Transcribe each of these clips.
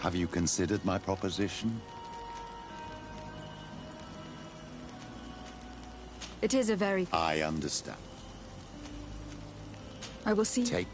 Have you considered my proposition? It is a very... I understand. I will see... Take...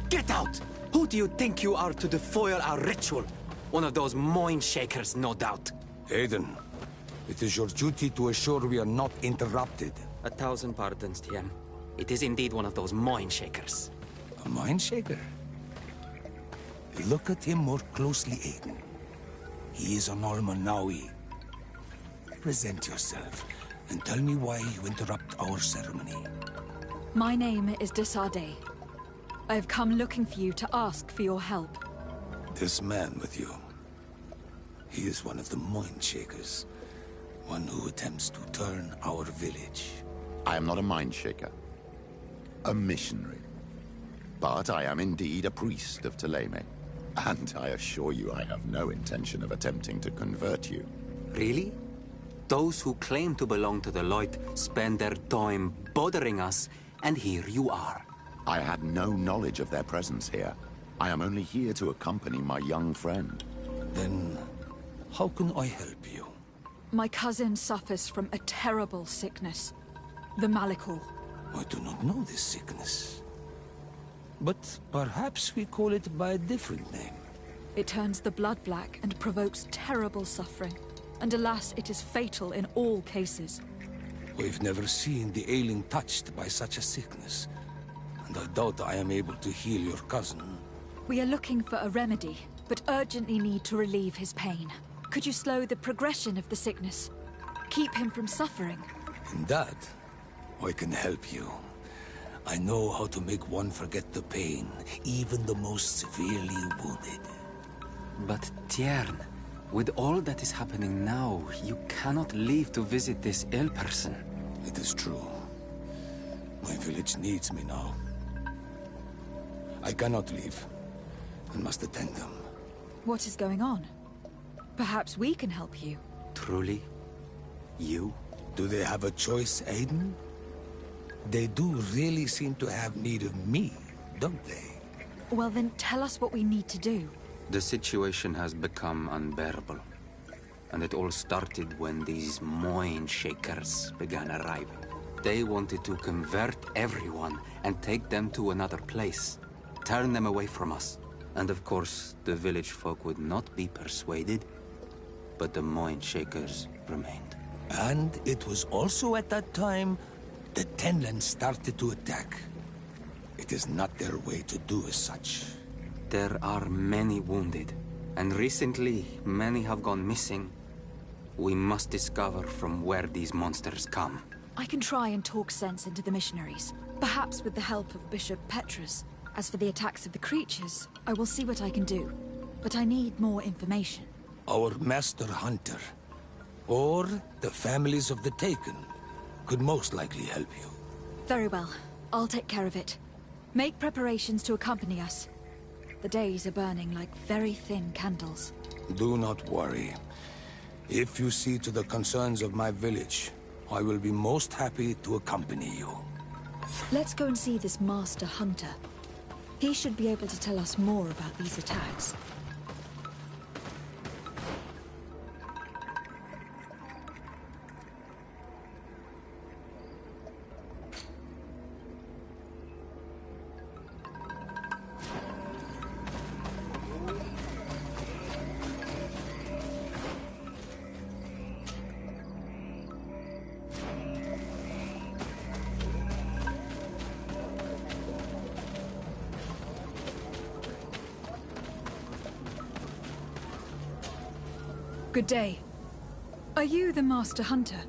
Get out! Who do you think you are to defoil our ritual? One of those mind shakers, no doubt. Aiden, it is your duty to assure we are not interrupted. 1,000 pardons, Tien. It is indeed one of those mind shakers. A mind shaker? Look at him more closely, Aiden. He is an Almanawi. Present yourself, and tell me why you interrupt our ceremony. My name is Desade. I have come looking for you to ask for your help. This man with you, he is one of the mind shakers. One who attempts to turn our village. I am not a mind shaker. A missionary. But I am indeed a priest of Thélème. And I assure you I have no intention of attempting to convert you. Really? Those who claim to belong to the Light spend their time bothering us, and here you are. I had no knowledge of their presence here. I am only here to accompany my young friend. Then, how can I help you? My cousin suffers from a terrible sickness. The Malikor. I do not know this sickness. But perhaps we call it by a different name. It turns the blood black and provokes terrible suffering. And alas, it is fatal in all cases. We've never seen the ailing touched by such a sickness. And I doubt I am able to heal your cousin. We are looking for a remedy, but urgently need to relieve his pain. Could you slow the progression of the sickness? Keep him from suffering? In that, I can help you. I know how to make one forget the pain, even the most severely wounded. But Tiern, with all that is happening now, you cannot leave to visit this ill person. It is true. My village needs me now. I cannot leave, and must attend them. What is going on? Perhaps we can help you. Truly? You? Do they have a choice, Aiden? They do really seem to have need of me, don't they? Well then, tell us what we need to do. The situation has become unbearable. And it all started when these mind shakers began arriving. They wanted to convert everyone and take them to another place. Turn them away from us. And of course, the village folk would not be persuaded. But the mind shakers remained. And it was also at that time the Tenlands started to attack. It is not their way to do as such. There are many wounded, and recently many have gone missing. We must discover from where these monsters come. I can try and talk sense into the missionaries, perhaps with the help of Bishop Petrus. As for the attacks of the creatures, I will see what I can do. But I need more information. Our master hunter, or the families of the Taken, could most likely help you. Very well. I'll take care of it. Make preparations to accompany us. The days are burning like very thin candles. Do not worry. If you see to the concerns of my village, I will be most happy to accompany you. Let's go and see this master hunter. He should be able to tell us more about these attacks. Good day. Are you the Master Hunter?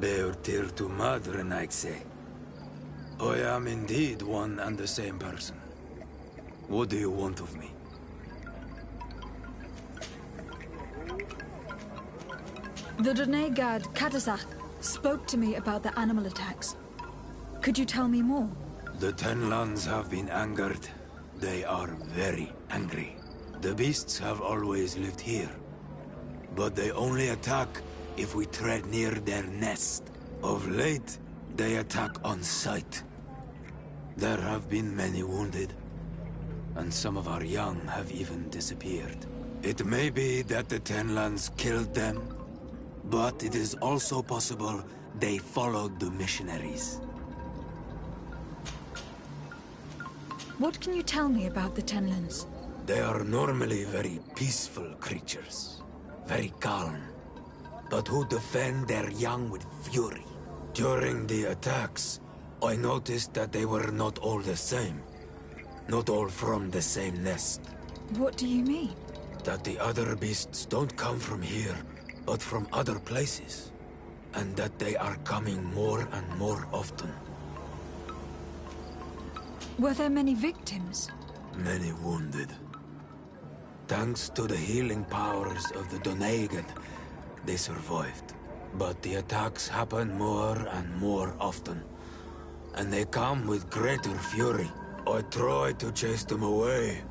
Beortir to Madren, I'd say. I am indeed one and the same person. What do you want of me? The Donegad Katazak spoke to me about the animal attacks. Could you tell me more? The Tenlands have been angered. They are very angry. The beasts have always lived here. But they only attack if we tread near their nest. Of late, they attack on sight. There have been many wounded, and some of our young have even disappeared. It may be that the Tenlands killed them, but it is also possible they followed the missionaries. What can you tell me about the Tenlands? They are normally very peaceful creatures. Very calm, but who defend their young with fury. During the attacks, I noticed that they were not all the same. Not all from the same nest. What do you mean? That the other beasts don't come from here, but from other places. And that they are coming more and more often. Were there many victims? Many wounded. Thanks to the healing powers of the Donegad, they survived. But the attacks happen more and more often. And they come with greater fury. I try to chase them away,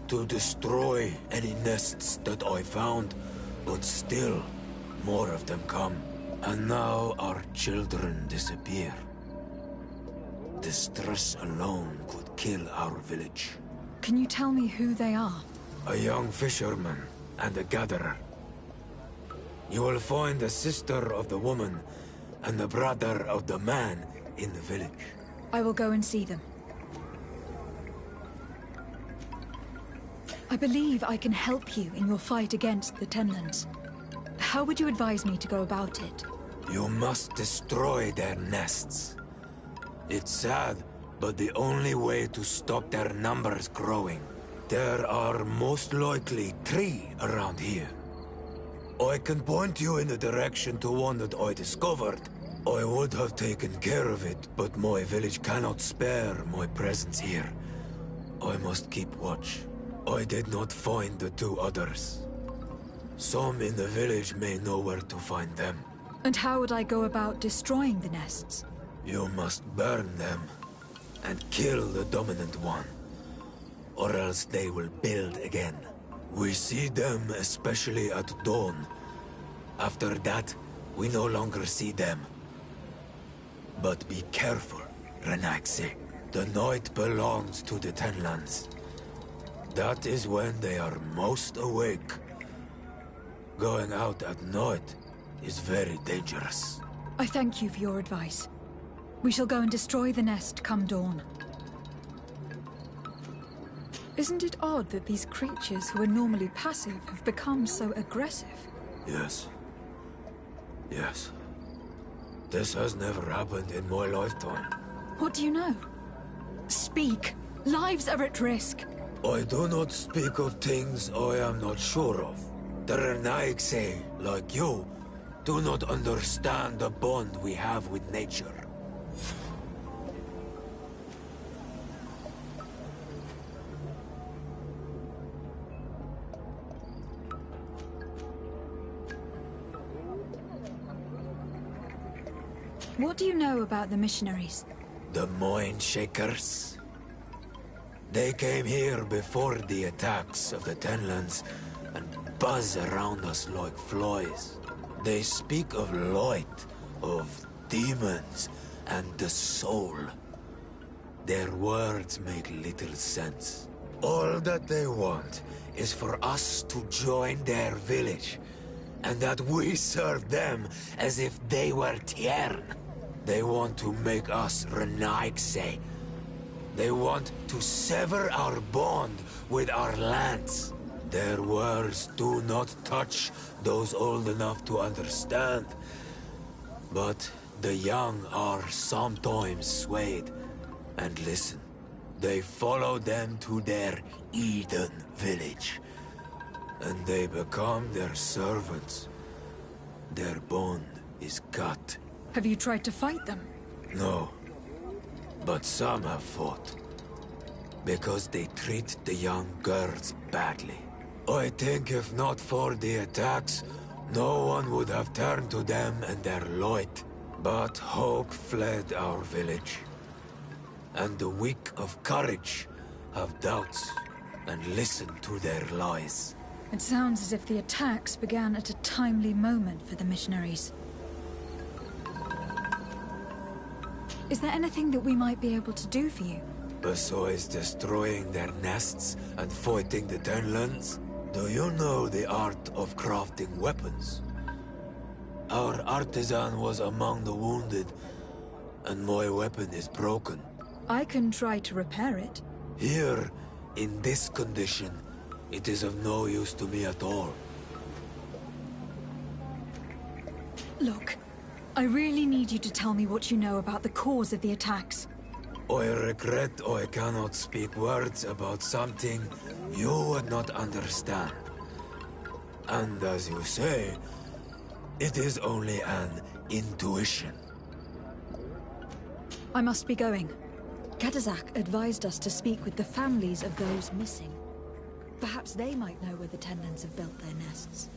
to destroy any nests that I found, but still, more of them come. And now our children disappear. The stress alone could kill our village. Can you tell me who they are? A young fisherman and a gatherer. You will find the sister of the woman and the brother of the man in the village. I will go and see them. I believe I can help you in your fight against the Tenlands. How would you advise me to go about it? You must destroy their nests. It's sad, but the only way to stop their numbers growing. There are most likely 3 around here. I can point you in the direction to one that I discovered. I would have taken care of it, but my village cannot spare my presence here. I must keep watch. I did not find the 2 others. Some in the village may know where to find them. And how would I go about destroying the nests? You must burn them and kill the dominant one. or else they will build again. We see them especially at dawn. After that, we no longer see them. But be careful, Renaxe. The night belongs to the Tenlands. That is when they are most awake. Going out at night is very dangerous. I thank you for your advice. We shall go and destroy the nest come dawn. Isn't it odd that these creatures who are normally passive have become so aggressive? Yes. Yes. This has never happened in my lifetime. What do you know? Speak! Lives are at risk! I do not speak of things I am not sure of. The Renaigse, like you, do not understand the bond we have with nature. What do you know about the missionaries? The Mind Shakers? They came here before the attacks of the Tenlands and buzz around us like flies. They speak of light, of demons, and the soul. Their words make little sense. All that they want is for us to join their village, and that we serve them as if they were Tiern. They want to make us Renaigse. They want to sever our bond with our lands. Their words do not touch those old enough to understand. But the young are sometimes swayed. And listen, they follow them to their Eden village. And they become their servants. Their bond is cut. Have you tried to fight them? No. But some have fought. Because they treat the young girls badly. I think if not for the attacks, no one would have turned to them and their light. But hope fled our village. And the weak of courage have doubts and listen to their lies. It sounds as if the attacks began at a timely moment for the missionaries. Is there anything that we might be able to do for you? Besides destroying their nests and fighting the Tenlands, do you know the art of crafting weapons? Our artisan was among the wounded, and my weapon is broken. I can try to repair it. Here, in this condition, it is of no use to me at all. Look, I really need you to tell me what you know about the cause of the attacks. I regret I cannot speak words about something you would not understand. And as you say, it is only an intuition. I must be going. Kadazak advised us to speak with the families of those missing. Perhaps they might know where the Tenlands have built their nests.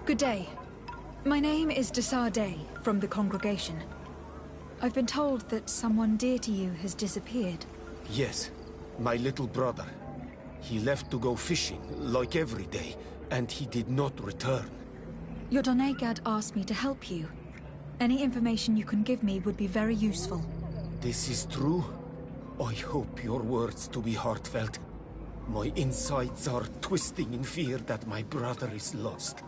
Good day. My name is Desardet from the congregation. I've been told that someone dear to you has disappeared. Yes, my little brother. He left to go fishing, like every day, and he did not return. Your Donegad asked me to help you. Any information you can give me would be very useful. This is true? I hope your words to be heartfelt. My insides are twisting in fear that my brother is lost.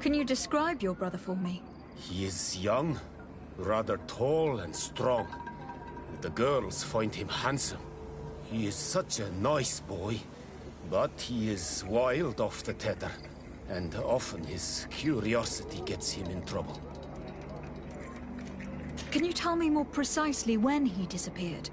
Can you describe your brother for me? He is young, rather tall and strong. The girls find him handsome. He is such a nice boy, but he is wild off the tether, and often his curiosity gets him in trouble. Can you tell me more precisely when he disappeared?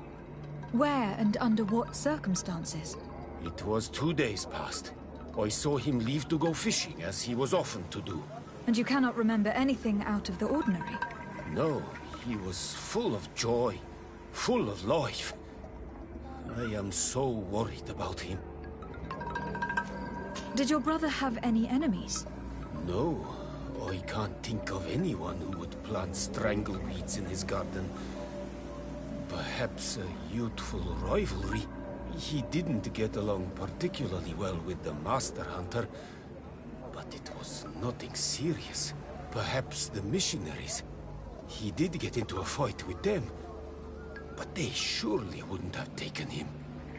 Where and under what circumstances? It was 2 days past. I saw him leave to go fishing, as he was often to do. And you cannot remember anything out of the ordinary? No, he was full of joy, full of life. I am so worried about him. Did your brother have any enemies? No, I can't think of anyone who would plant strangleweeds in his garden. Perhaps a youthful rivalry. He didn't get along particularly well with the Master Hunter, but it was nothing serious. Perhaps the missionaries. He did get into a fight with them, but they surely wouldn't have taken him.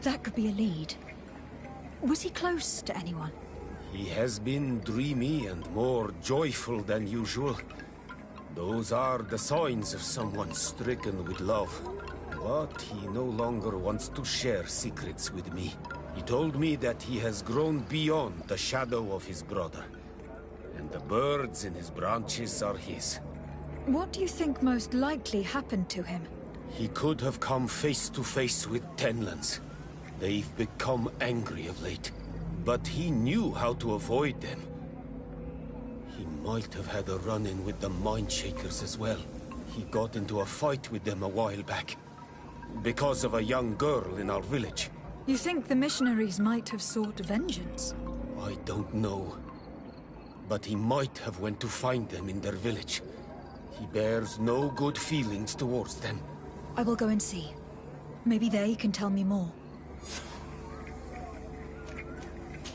That could be a lead. Was he close to anyone? He has been dreamy and more joyful than usual. Those are the signs of someone stricken with love. But he no longer wants to share secrets with me. He told me that he has grown beyond the shadow of his brother. And the birds in his branches are his. What do you think most likely happened to him? He could have come face to face with Tenlands. They've become angry of late. But he knew how to avoid them. He might have had a run-in with the Mindshakers as well. He got into a fight with them a while back. Because of a young girl in our village. You think the missionaries might have sought vengeance? I don't know. But he might have went to find them in their village. He bears no good feelings towards them. I will go and see. Maybe they can tell me more.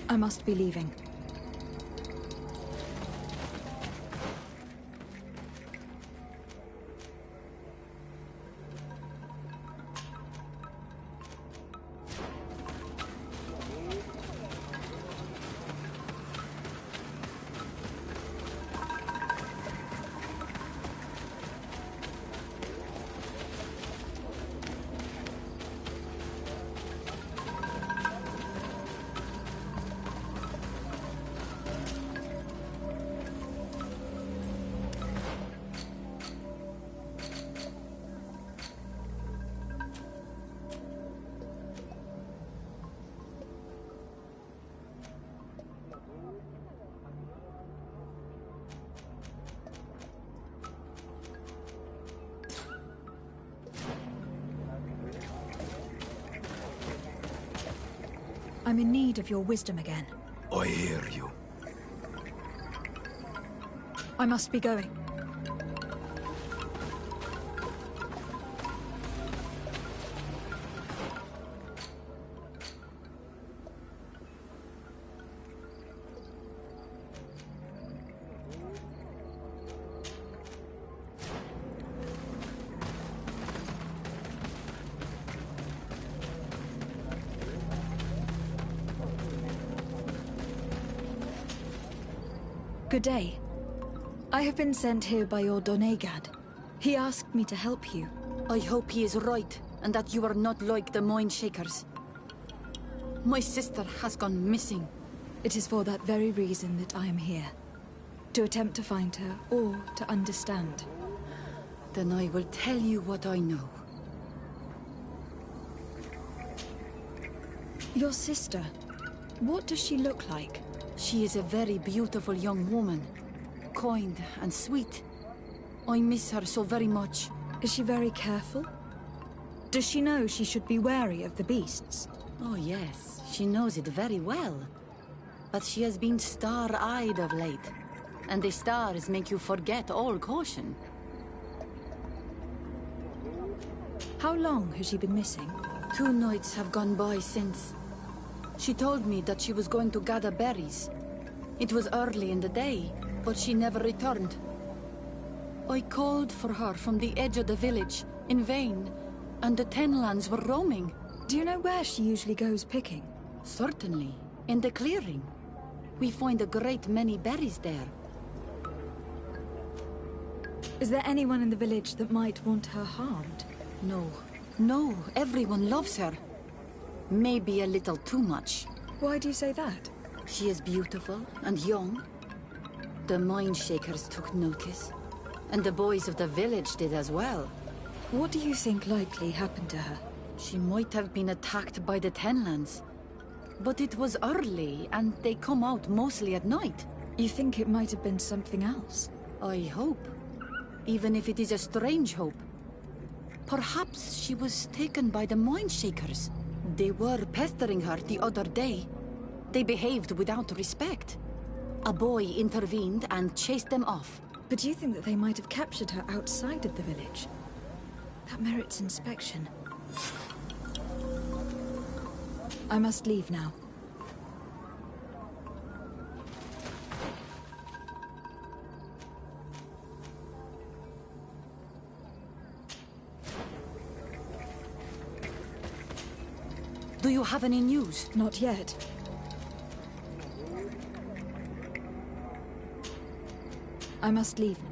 I must be leaving. I'm in need of your wisdom again. I hear you. I must be going. Good day. I have been sent here by your Donegad. He asked me to help you. I hope he is right, and that you are not like the Mindshakers. My sister has gone missing. It is for that very reason that I am here. To attempt to find her, or to understand. Then I will tell you what I know. Your sister, what does she look like? She is a very beautiful young woman. Kind and sweet. I miss her so very much. Is she very careful? Does she know she should be wary of the beasts? Oh yes, she knows it very well. But she has been star-eyed of late. And the stars make you forget all caution. How long has she been missing? 2 nights have gone by since. She told me that she was going to gather berries. It was early in the day, but she never returned. I called for her from the edge of the village, in vain, and the Tenlands were roaming. Do you know where she usually goes picking? Certainly, in the clearing. We find a great many berries there. Is there anyone in the village that might want her harmed? No, everyone loves her. Maybe a little too much. Why do you say that? She is beautiful and young. The Mindshakers took notice, and the boys of the village did as well. What do you think likely happened to her? She might have been attacked by the Tenlands. But it was early, and they come out mostly at night. You think it might have been something else? I hope. Even if it is a strange hope. Perhaps she was taken by the Mindshakers. They were pestering her the other day. They behaved without respect. A boy intervened and chased them off. But do you think that they might have captured her outside of the village? That merits inspection. I must leave now. Do you have any news? Not yet. I must leave now.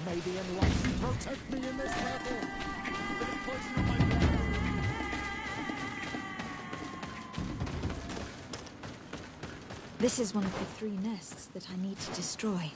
May the Enlightened protect me in this battle! With the poison of my blood! This is one of the 3 nests that I need to destroy.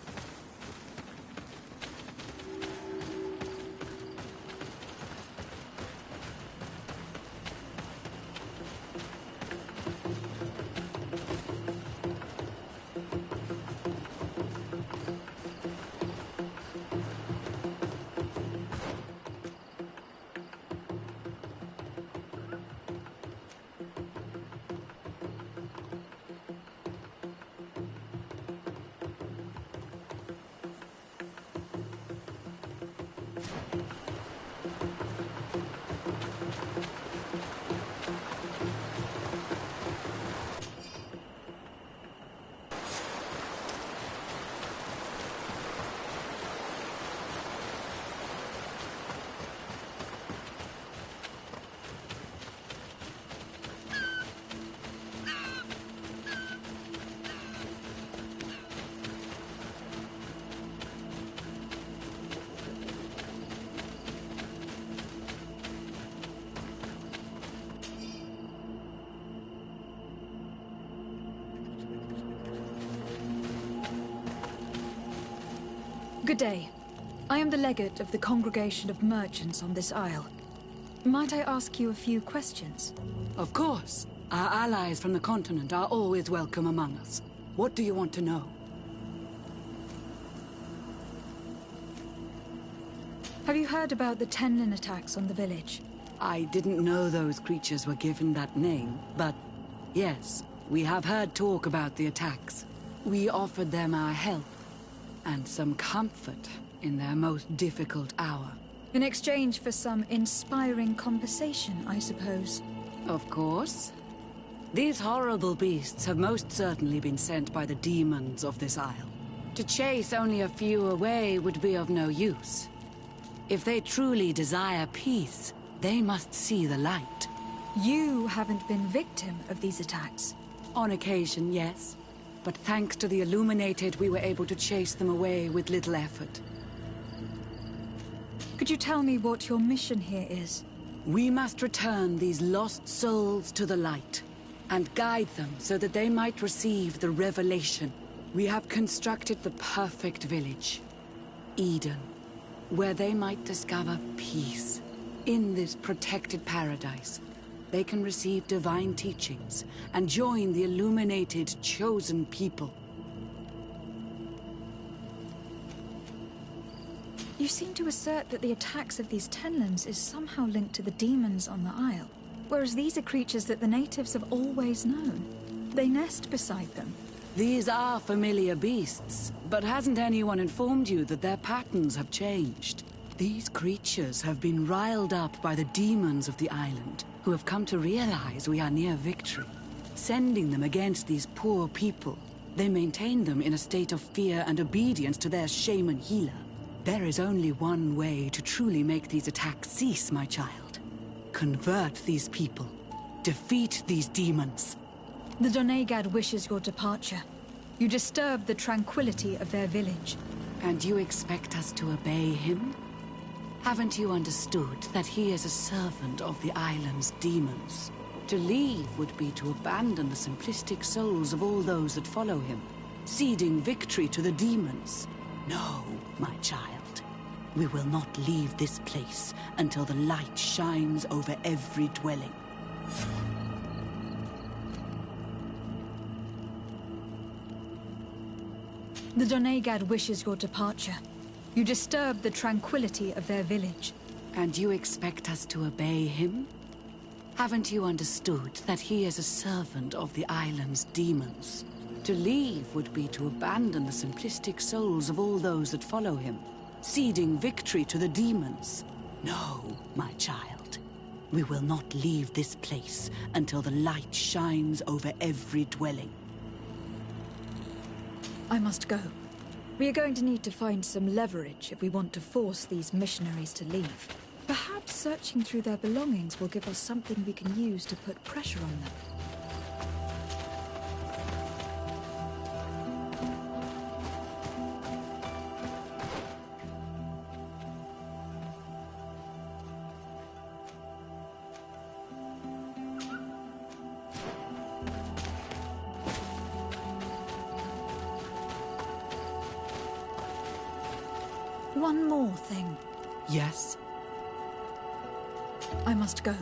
Good day. I am the legate of the Congregation of Merchants on this isle. Might I ask you a few questions? Of course. Our allies from the continent are always welcome among us. What do you want to know? Have you heard about the Tenlin attacks on the village? I didn't know those creatures were given that name, but yes, we have heard talk about the attacks. We offered them our help and some comfort in their most difficult hour. In exchange for some inspiring conversation, I suppose. Of course. These horrible beasts have most certainly been sent by the demons of this isle. To chase only a few away would be of no use. If they truly desire peace, they must see the light. You haven't been victim of these attacks. On occasion, yes. But thanks to the Illuminated, we were able to chase them away with little effort. Could you tell me what your mission here is? We must return these lost souls to the light, and guide them so that they might receive the revelation. We have constructed the perfect village, Eden, where they might discover peace. In this protected paradise, they can receive divine teachings and join the illuminated chosen people. You seem to assert that the attacks of these Tenlins is somehow linked to the demons on the isle, whereas these are creatures that the natives have always known. They nest beside them. These are familiar beasts, but hasn't anyone informed you that their patterns have changed? These creatures have been riled up by the demons of the island, who have come to realize we are near victory. Sending them against these poor people, they maintain them in a state of fear and obedience to their shaman healer. There is only one way to truly make these attacks cease, my child. Convert these people. Defeat these demons. The Doneigad wishes your departure. You disturb the tranquility of their village. And you expect us to obey him? Haven't you understood that he is a servant of the island's demons? To leave would be to abandon the simplistic souls of all those that follow him, ceding victory to the demons. No, my child. We will not leave this place until the light shines over every dwelling. The Doneigad wishes your departure. You disturb the tranquility of their village. And you expect us to obey him? Haven't you understood that he is a servant of the island's demons? To leave would be to abandon the simplistic souls of all those that follow him, ceding victory to the demons. No, my child. We will not leave this place until the light shines over every dwelling. I must go. We are going to need to find some leverage if we want to force these missionaries to leave. Perhaps searching through their belongings will give us something we can use to put pressure on them. One more thing. Yes? I must go.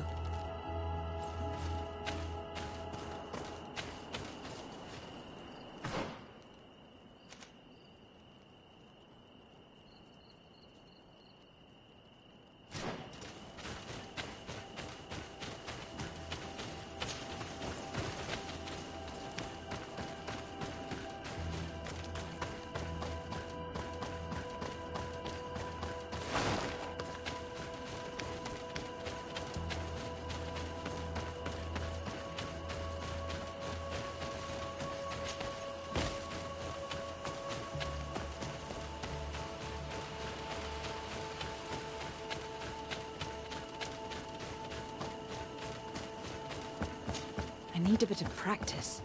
I need a bit of practice.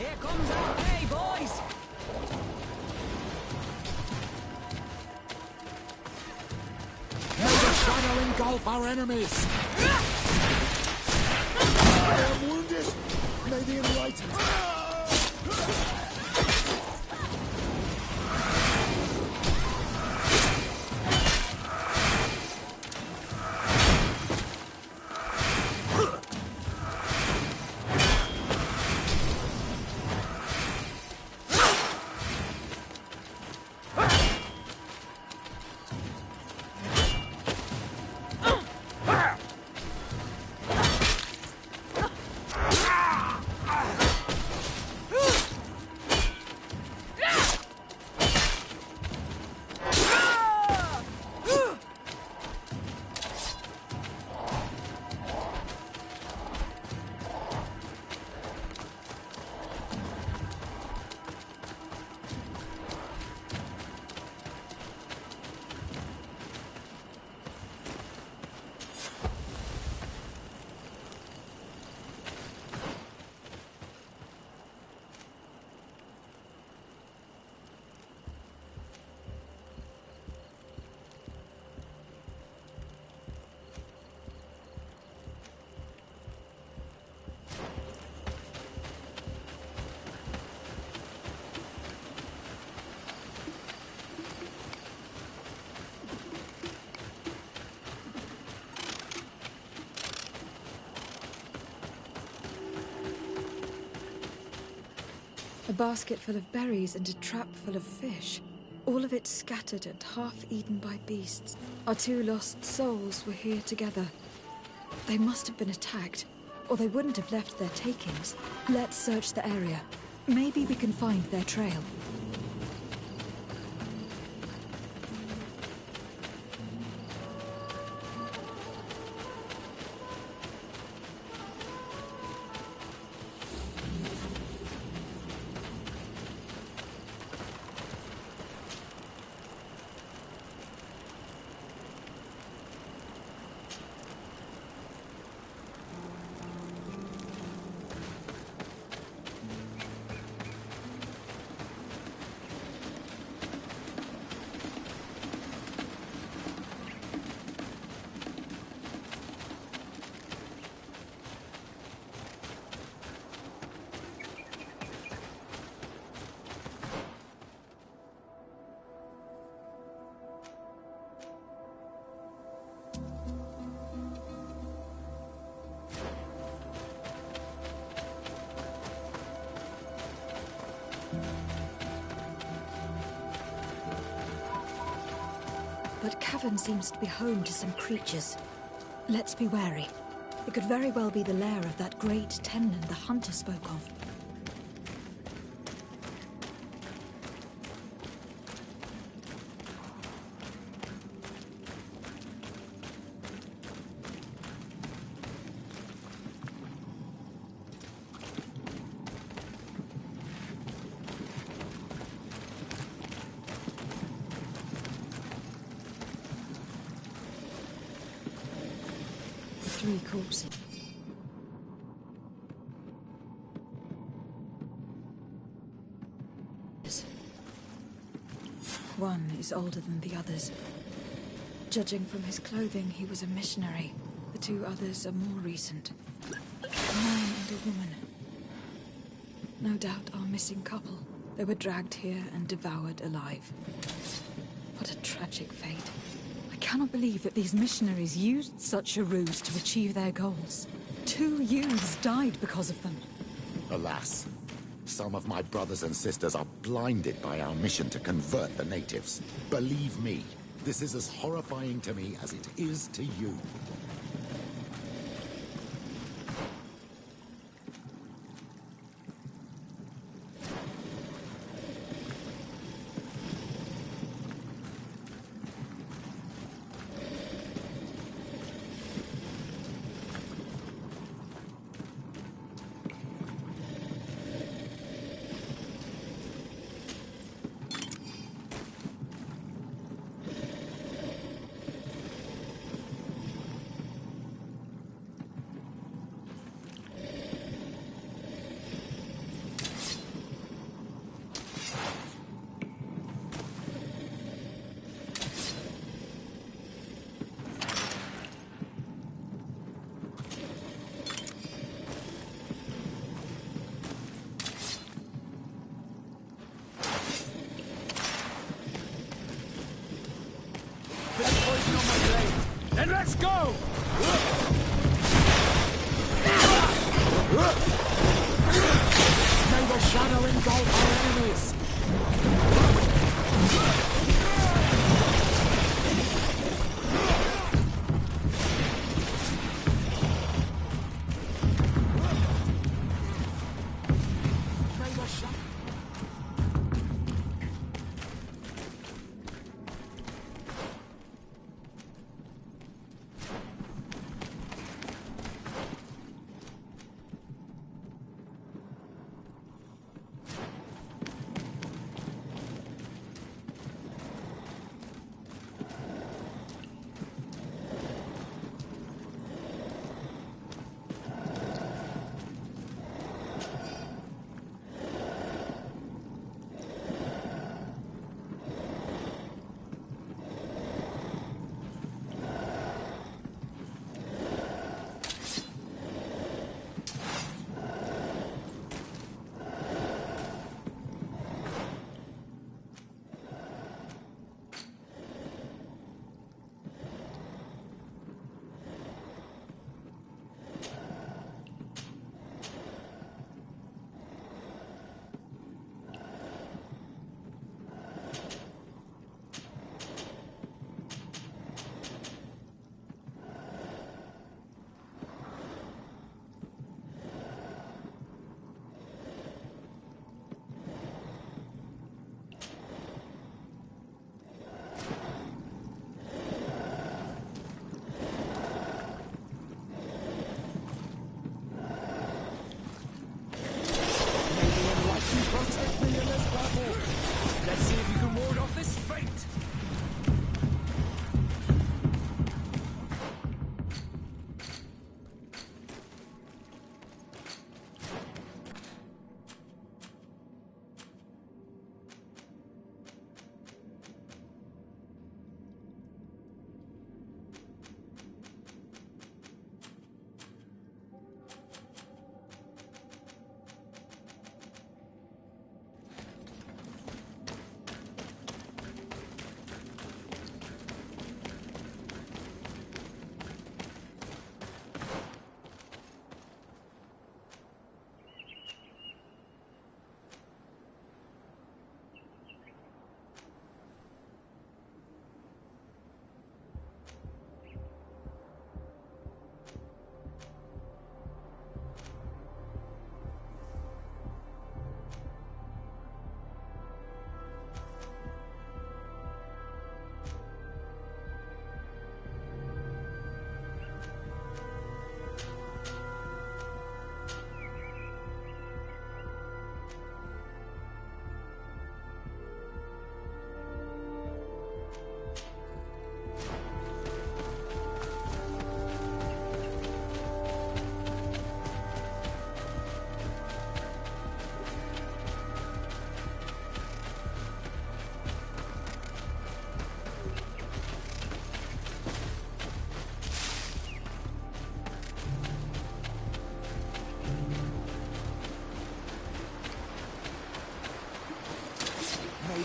Here comes our pay, boys! May the shadow engulf our enemies! I am wounded! May the enlightened... A basket full of berries and a trap full of fish. All of it scattered and half-eaten by beasts. Our two lost souls were here together. They must have been attacked, or they wouldn't have left their takings. Let's search the area. Maybe we can find their trail. That cavern seems to be home to some creatures. Let's be wary. It could very well be the lair of that great Tenman the hunter spoke of. Three corpses. One is older than the others. Judging from his clothing, he was a missionary. The two others are more recent. A man and a woman. No doubt our missing couple. They were dragged here and devoured alive. What a tragic fate. I cannot believe that these missionaries used such a ruse to achieve their goals. 2 youths died because of them. Alas, some of my brothers and sisters are blinded by our mission to convert the natives. Believe me, this is as horrifying to me as it is to you.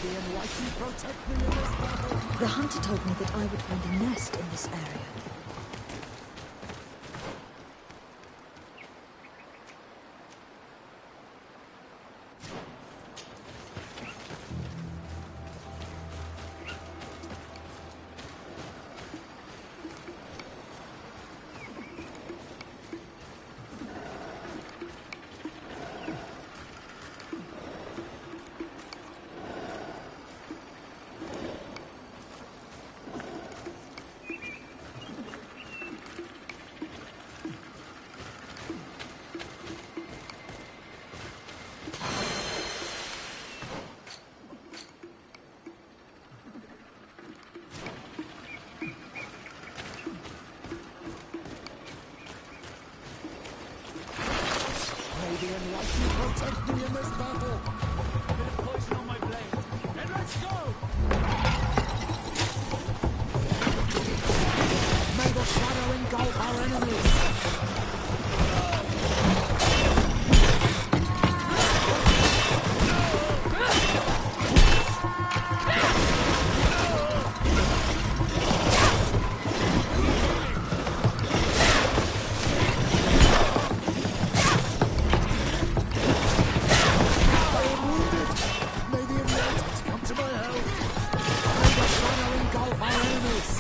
May the Enlightened protect me in this battle. The hunter told me that I would find a nest in this area. May the Enlightened protect me in this battle. A bit of poison on my blade. Then let's go! May the shadow engulf our enemies. May the Enlightened come to my help. May the shadow engulf our enemies.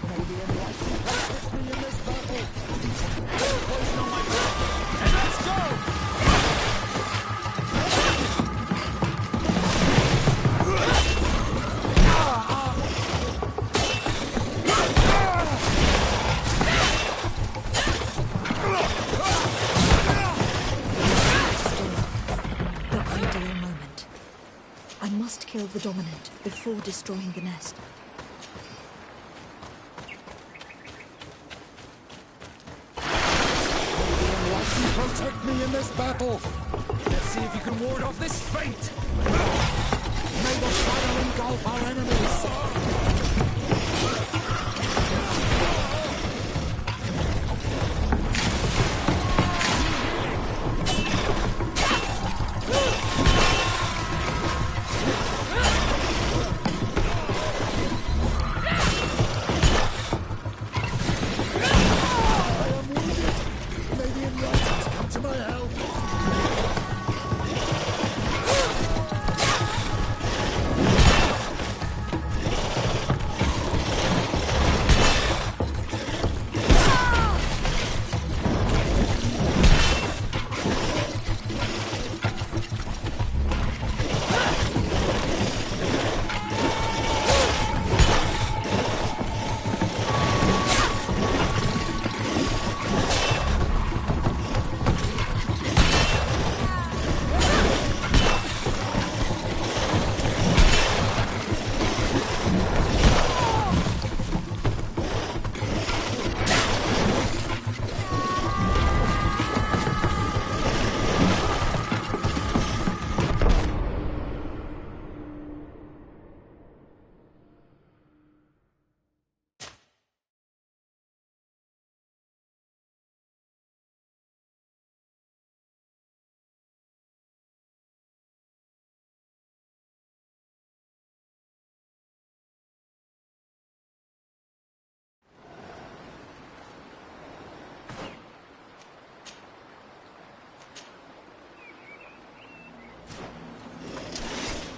May the Enlightened protect me in this battle. Poison on my blade. And let's go! The ideal moment. I must kill the dominant before destroying the nest. May the Enlightened protect me in this battle. Let's see if you can ward off this fate. May the shadow engulf our enemies. I am wounded. May the Enlightened come to my help.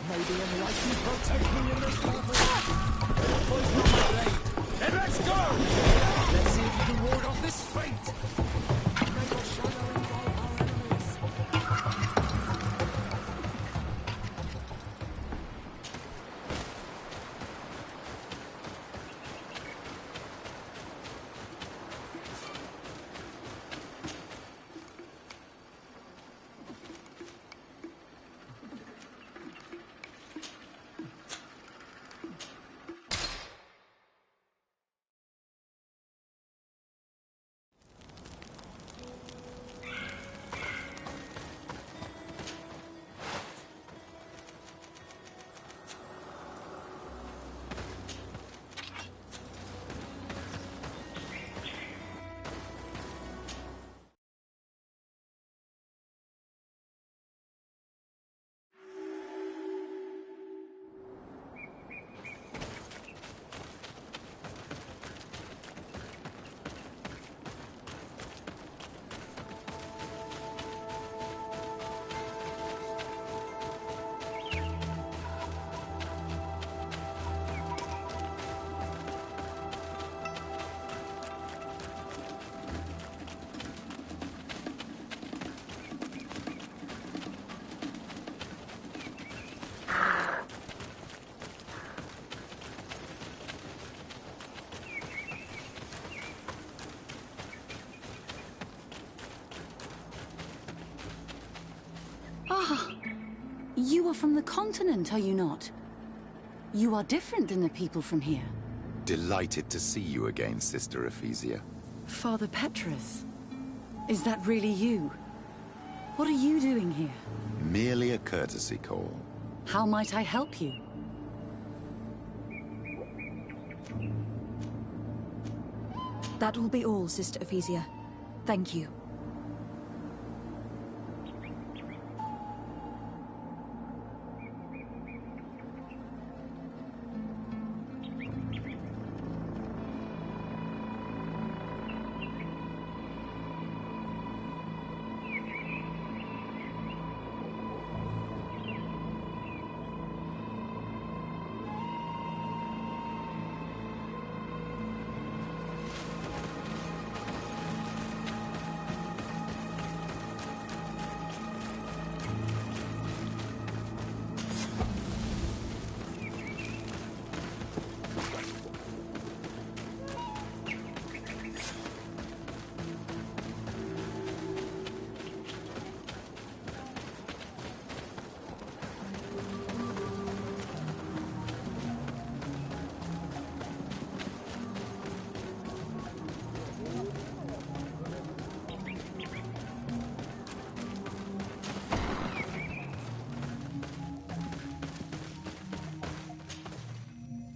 May the Enlightened protect me in this battle. Poison on my blade. Then let's go! Let's see if you can ward off this fate. May the shadow engulf our enemies. are from the continent, are you not? You are different than the people from here. Delighted to see you again, Sister Ephesia. Father Petrus, is that really you? What are you doing here? Merely a courtesy call. How might I help you? That will be all, Sister Ephesia. Thank you.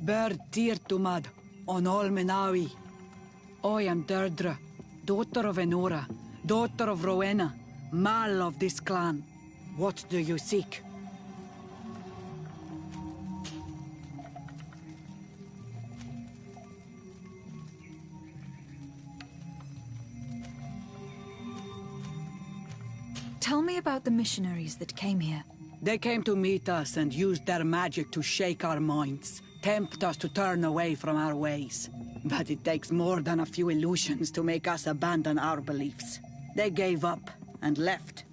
Ber Tirtumad, on all Menawi. I am Deirdre, daughter of Enora, daughter of Rowena, Mal of this clan. What do you seek? Tell me about the missionaries that came here. They came to meet us and used their magic to shake our minds, tempt us to turn away from our ways. But it takes more than a few illusions to make us abandon our beliefs. They gave up and left,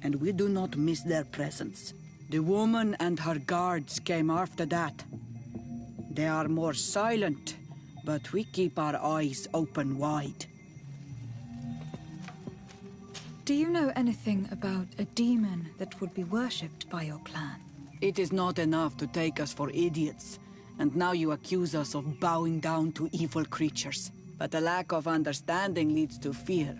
and we do not miss their presence. The woman and her guards came after that. They are more silent, but we keep our eyes open wide. Do you know anything about a demon that would be worshipped by your clan? It is not enough to take us for idiots, and now you accuse us of bowing down to evil creatures. But a lack of understanding leads to fear,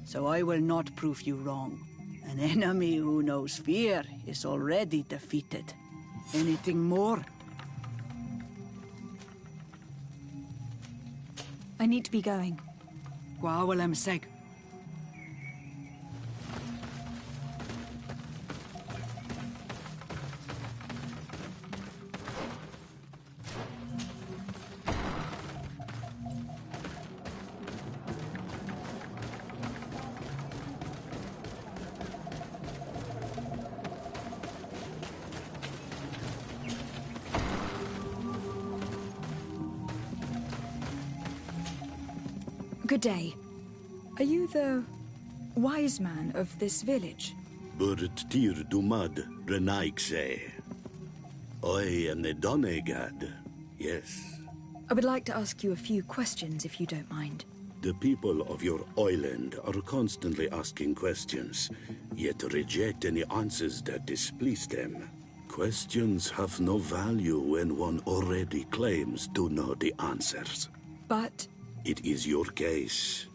so I will not prove you wrong. An enemy who knows fear is already defeated. Anything more? I need to be going. Gwawalem seg. Good day. Are you the wise man of this village? Burt tir dumad renaikse. I am the Donegad, yes. I would like to ask you a few questions, if you don't mind. The people of your island are constantly asking questions, yet reject any answers that displease them. Questions have no value when one already claims to know the answers. But it is your case.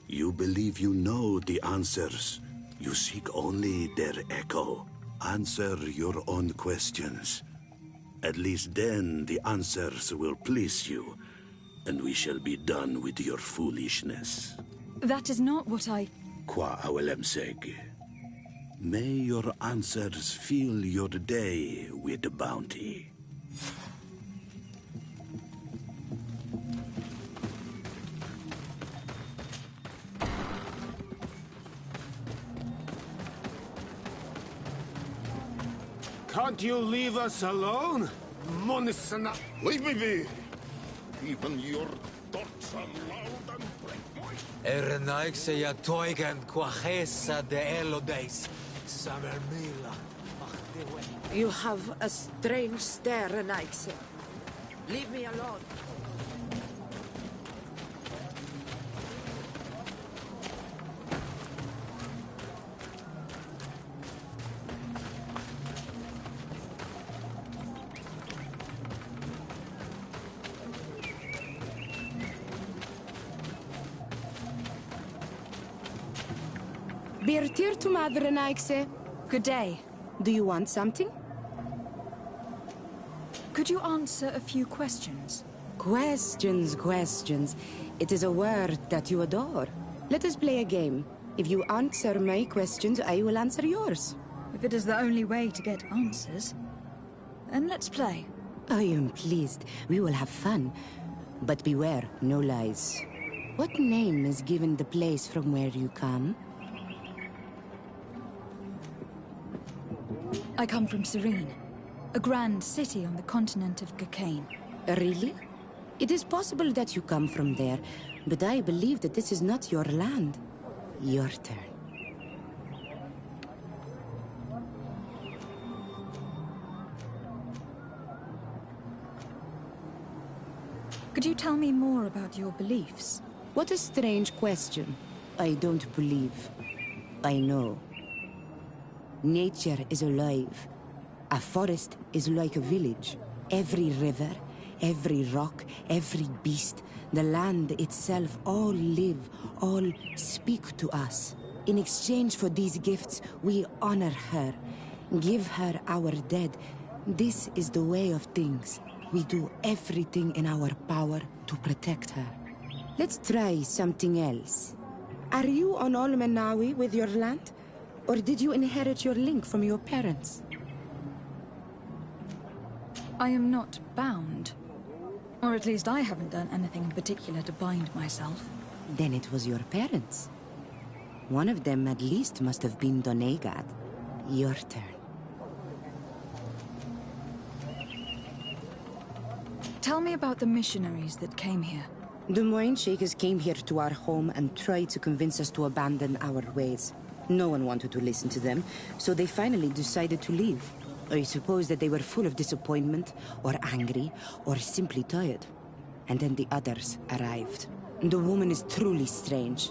You believe you know the answers. You seek only their echo. Answer your own questions. At least then the answers will please you, and we shall be done with your foolishness. that is not what I... Qua awelemseg. May your answers fill your day with bounty. Can't you leave us alone? Monisana. Leave me be! Even your thoughts are loud and bright. Ernaikse ya toigan quachesa de elodes. Samermila. You have a strange stare, Renaikse. Leave me alone. Birtir to Madrenaikse. Good day. Do you want something? Could you answer a few questions? Questions. It is a word that you adore. Let us play a game. If you answer my questions, I will answer yours. If it is the only way to get answers, then let's play. I am pleased. We will have fun. But beware, no lies. What name is given the place from where you come? I come from Serene, a grand city on the continent of Gakane. Really? It is possible that you come from there, but I believe that this is not your land. Your turn. Could you tell me more about your beliefs? What a strange question. I don't believe. I know. Nature is alive. A forest is like a village. Every river, every rock, every beast, the land itself, all live, all speak to us. In exchange for these gifts, we honor her, give her our dead. This is the way of things. We do everything in our power to protect her. Let's try something else. Are you on Olmenawi with your land? Or did you inherit your link from your parents? I am not bound. Or at least I haven't done anything in particular to bind myself. Then it was your parents. One of them at least must have been Donegad. Your turn. Tell me about the missionaries that came here. The Moine Shakers came here to our home and tried to convince us to abandon our ways. No one wanted to listen to them, so they finally decided to leave. I suppose that they were full of disappointment, or angry, or simply tired. And then the others arrived. The woman is truly strange.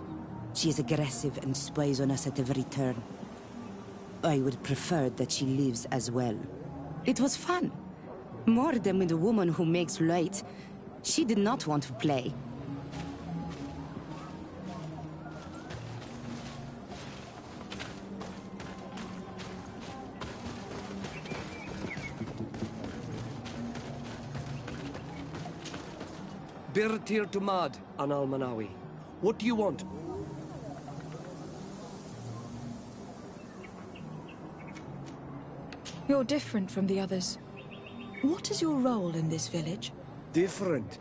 She is aggressive and spies on us at every turn. I would prefer that she leaves as well. It was fun. More than with the woman who makes light. She did not want to play. Birtir to Mad on Almanawi. What do you want? You're different from the others. What is your role in this village? Different?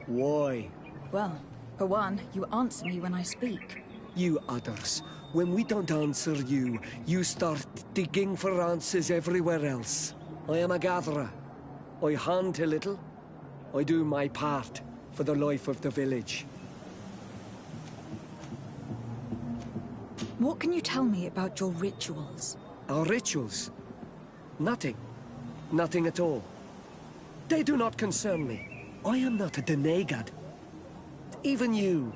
Why? Well, for one, you answer me when I speak. You others, when we don't answer you, you start digging for answers everywhere else. I am a gatherer. I hunt a little. I do my part for the life of the village. What can you tell me about your rituals? Our rituals? Nothing. Nothing at all. They do not concern me. I am not a Donegad. Even you.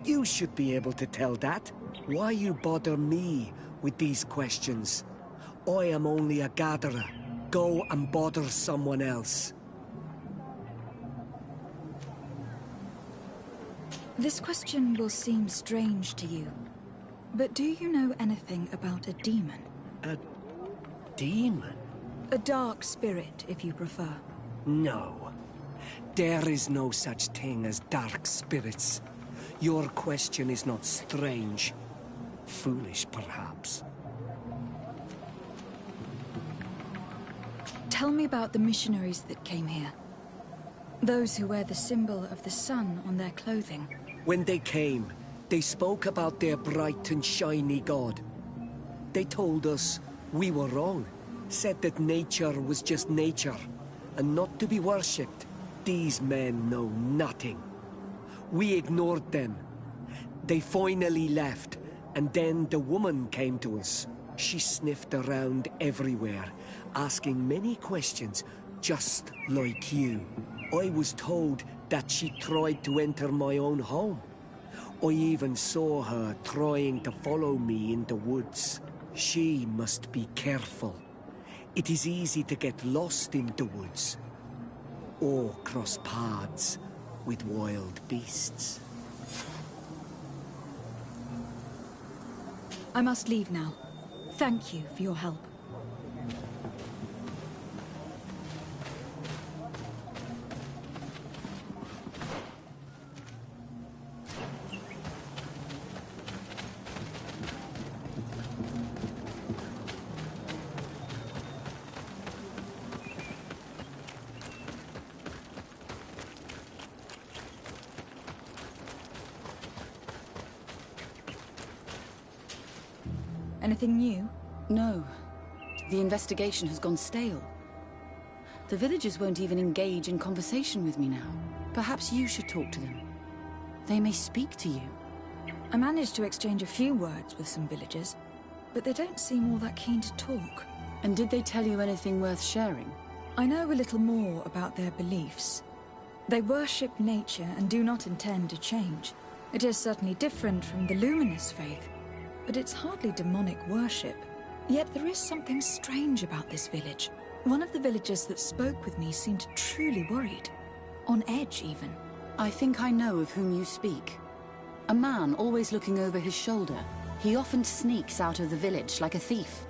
You should be able to tell that. Why you bother me with these questions? I am only a gatherer. Go and bother someone else. This question will seem strange to you, but do you know anything about a demon? A demon? A dark spirit, if you prefer. No. There is no such thing as dark spirits. Your question is not strange. Foolish, perhaps. Tell me about the missionaries that came here. Those who wear the symbol of the sun on their clothing. When they came, they spoke about their bright and shiny god. They told us we were wrong, said that nature was just nature, and not to be worshipped. These men know nothing. We ignored them. They finally left, and then the woman came to us. She sniffed around everywhere, asking many questions, just like you. I was told that she tried to enter my own home. I even saw her trying to follow me in the woods. She must be careful. It is easy to get lost in the woods, or cross paths with wild beasts. I must leave now. Thank you for your help. Anything new? No. The investigation has gone stale. The villagers won't even engage in conversation with me now. Perhaps you should talk to them. They may speak to you. I managed to exchange a few words with some villagers, but they don't seem all that keen to talk. And did they tell you anything worth sharing? I know a little more about their beliefs. They worship nature and do not intend to change. It is certainly different from the luminous faith, but it's hardly demonic worship. Yet there is something strange about this village. One of the villagers that spoke with me seemed truly worried. On edge, even. I think I know of whom you speak. A man always looking over his shoulder. He often sneaks out of the village like a thief.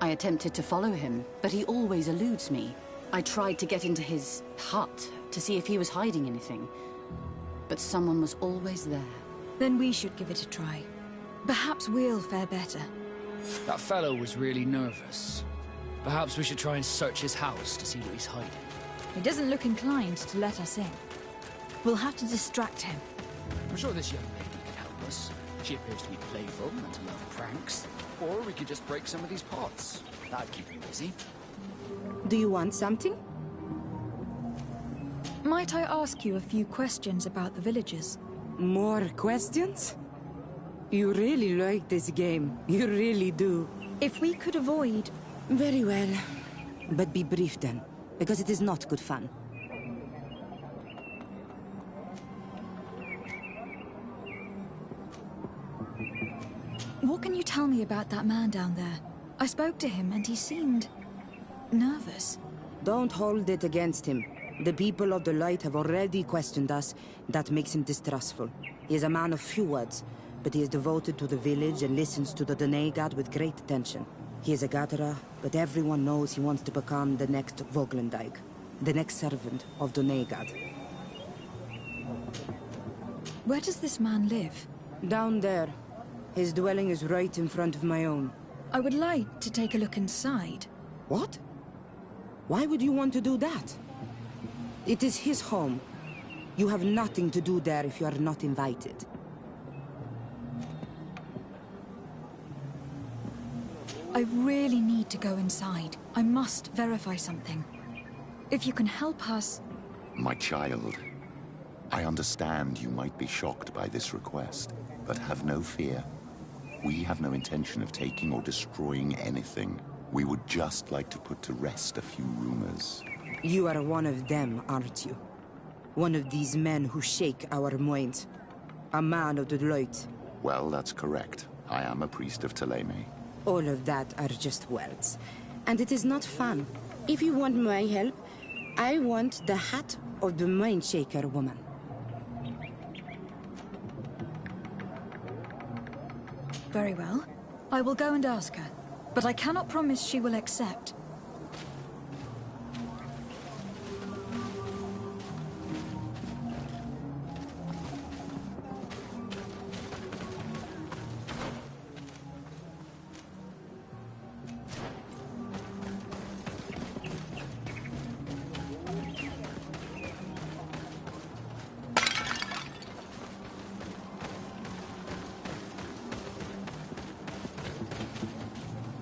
I attempted to follow him, but he always eludes me. I tried to get into his hut to see if he was hiding anything, but someone was always there. Then we should give it a try. Perhaps we'll fare better. That fellow was really nervous. Perhaps we should try and search his house to see what he's hiding. He doesn't look inclined to let us in. We'll have to distract him. I'm sure this young lady can help us. She appears to be playful and to love pranks. Or we could just break some of these pots. That'd keep him busy. Do you want something? Might I ask you a few questions about the villagers? More questions? You really like this game. You really do. If we could avoid... Very well. But be brief then, because it is not good fun. What can you tell me about that man down there? I spoke to him and he seemed... nervous. Don't hold it against him. The people of the light have already questioned us. That makes him distrustful. He is a man of few words, but he is devoted to the village and listens to the Danae god with great attention. He is a gatherer, but everyone knows he wants to become the next Voglendyke, the next servant of Danae god. Where does this man live? Down there. His dwelling is right in front of my own. I would like to take a look inside. What? Why would you want to do that? It is his home. You have nothing to do there if you are not invited. I really need to go inside. I must verify something. If you can help us... My child, I understand you might be shocked by this request, but have no fear. We have no intention of taking or destroying anything. We would just like to put to rest a few rumors. You are one of them, aren't you? One of these men who shake our minds. A man of the light. Well, that's correct. I am a priest of Thélème. All of that are just words. And it is not fun. If you want my help, I want the hat of the mind shaker woman. Very well. I will go and ask her. But I cannot promise she will accept.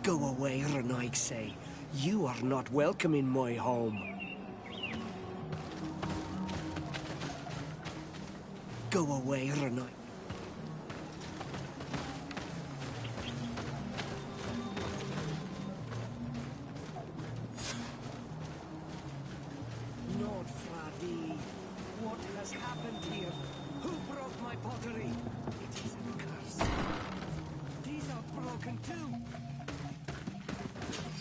Go away, Renaigse. You are not welcome in my home. Go away, Renaigse. Lord Fradi, what has happened here? Who broke my pottery? It is a curse. These are broken too.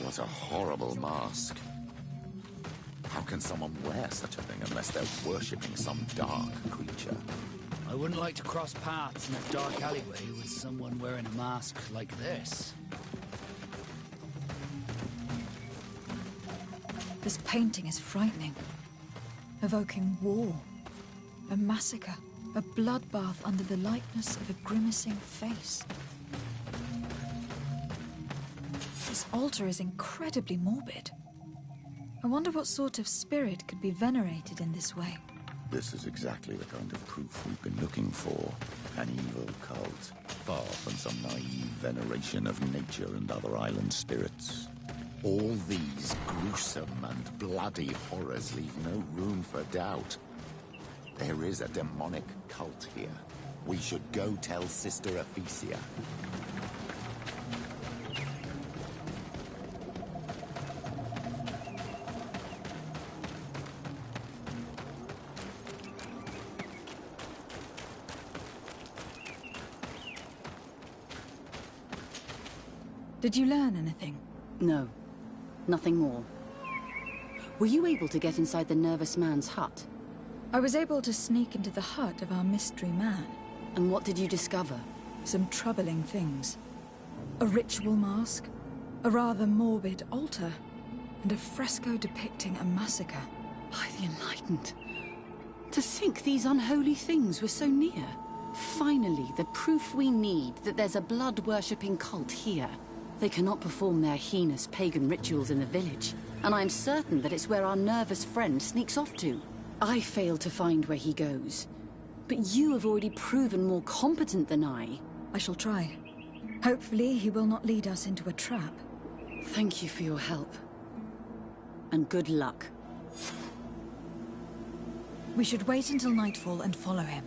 What a horrible mask. How can someone wear such a thing unless they're worshipping some dark creature? I I wouldn't like to cross paths in a dark alleyway with someone wearing a mask like this. This painting is frightening. Evoking war, a massacre, a bloodbath under the likeness of a grimacing face. This altar is incredibly morbid. I wonder what sort of spirit could be venerated in this way. This is exactly the kind of proof we've been looking for. An evil cult, far from some naive veneration of nature and other island spirits. All these gruesome and bloody horrors leave no room for doubt. There is a demonic cult here. We should go tell Sister Ephesia. Did you learn anything? No. Nothing more. Were you able to get inside the nervous man's hut? I was able to sneak into the hut of our mystery man. And what did you discover? Some troubling things. A ritual mask, a rather morbid altar, and a fresco depicting a massacre. By the Enlightened. To think these unholy things were so near. Finally, the proof we need that there's a blood-worshipping cult here. They cannot perform their heinous pagan rituals in the village, and I'm certain that it's where our nervous friend sneaks off to. I failed to find where he goes, but you have already proven more competent than I. I shall try. Hopefully he will not lead us into a trap. Thank you for your help. And good luck. We should wait until nightfall and follow him.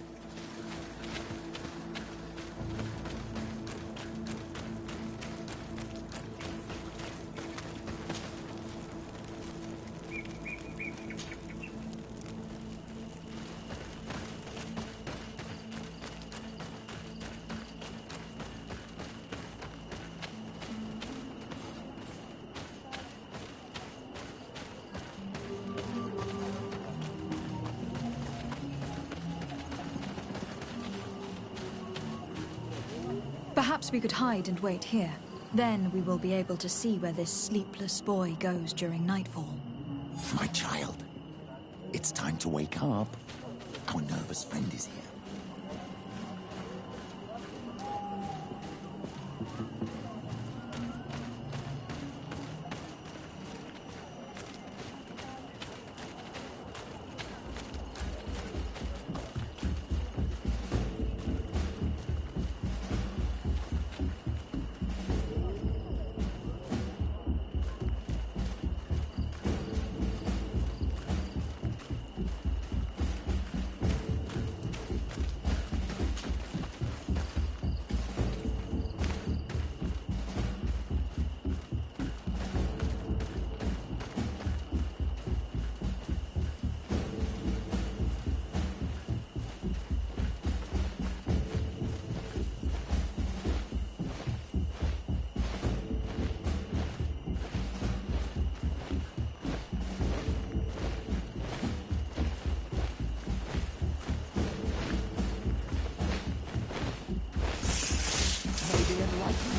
Perhaps we could hide and wait here. Then we will be able to see where this sleepless boy goes during nightfall. My child, it's time to wake up. Our nervous friend is here.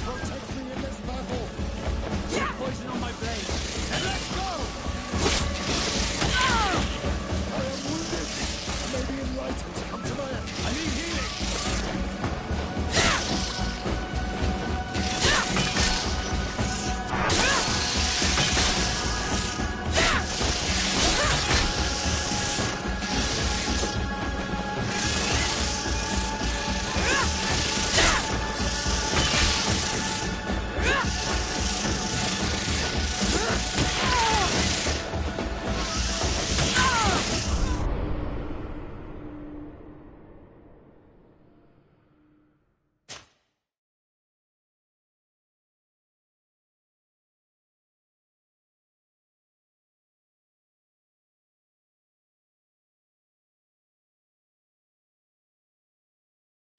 Protect me in this battle! Yeah! Poison on my blade! And let's go! I am wounded! Maybe enlightened. Come to my end. I need healing!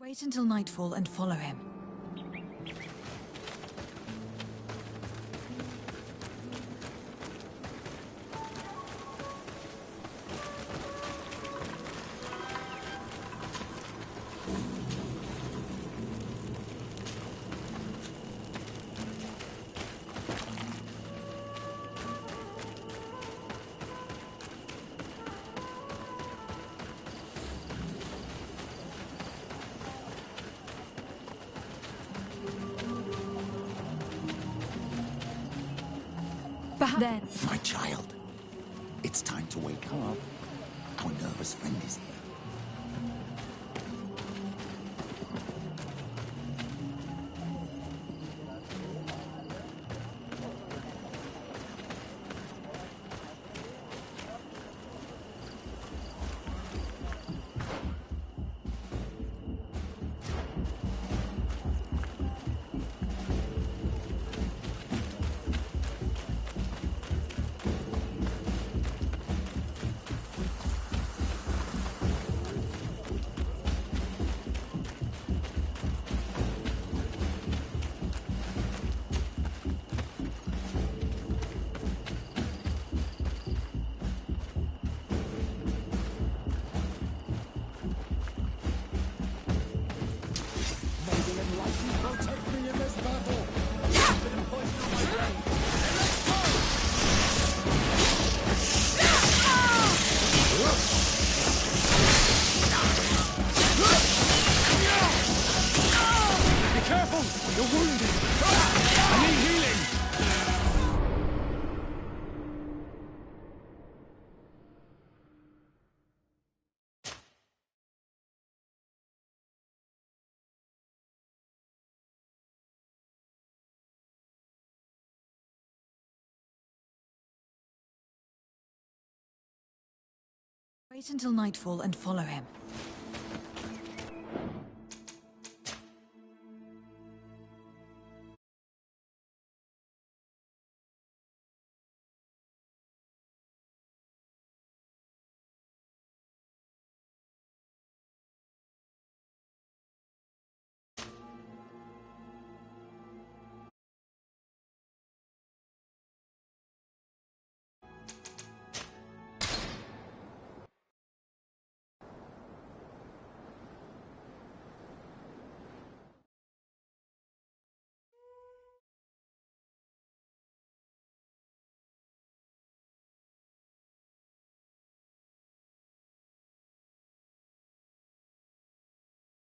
Wait until nightfall and follow him. Then... My child, it's time to wake up. Our nervous friend is here. Wait until nightfall and follow him.